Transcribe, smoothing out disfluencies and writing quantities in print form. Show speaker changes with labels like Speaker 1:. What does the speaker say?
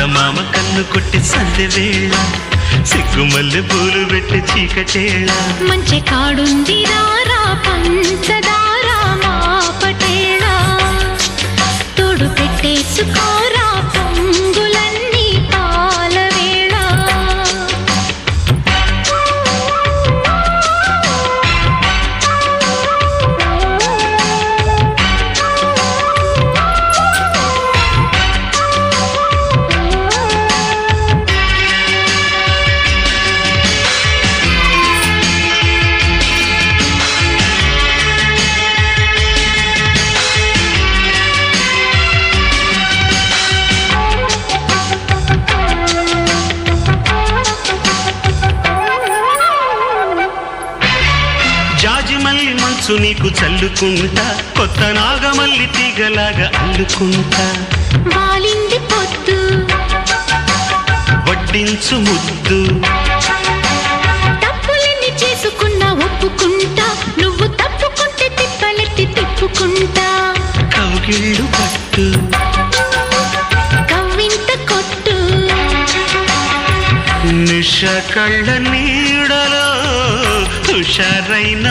Speaker 1: చందమామ కన్ను కొట్టి సందె వేళ సిగ్గుమల్లె పూలు పెట్టి చీకటేళ
Speaker 2: మంచి కాడుంది రారా పంచదారా మా పటేళ తోడు పెట్టేసుకోరా పొంగులన్నీ పాల వేళ
Speaker 1: జాజిమల్లి మంచు నీకు చల్లుకుంటా కొత్త నాగమల్లి తీగలాగా అల్లుకుంటా
Speaker 2: వాలింది పొద్దు
Speaker 1: వడ్డించు ముద్దు
Speaker 2: తప్పులన్నీ చేసుకున్నా ఒప్పుకుంటా నువ్వు తప్పుకుంటే తిప్పలెత్తి తిప్పుకుంటా
Speaker 1: కౌగిళ్ళు పట్టు
Speaker 2: కవ్వింత కొట్టు
Speaker 1: నిష కళ్ళ నీడలో హుషారైన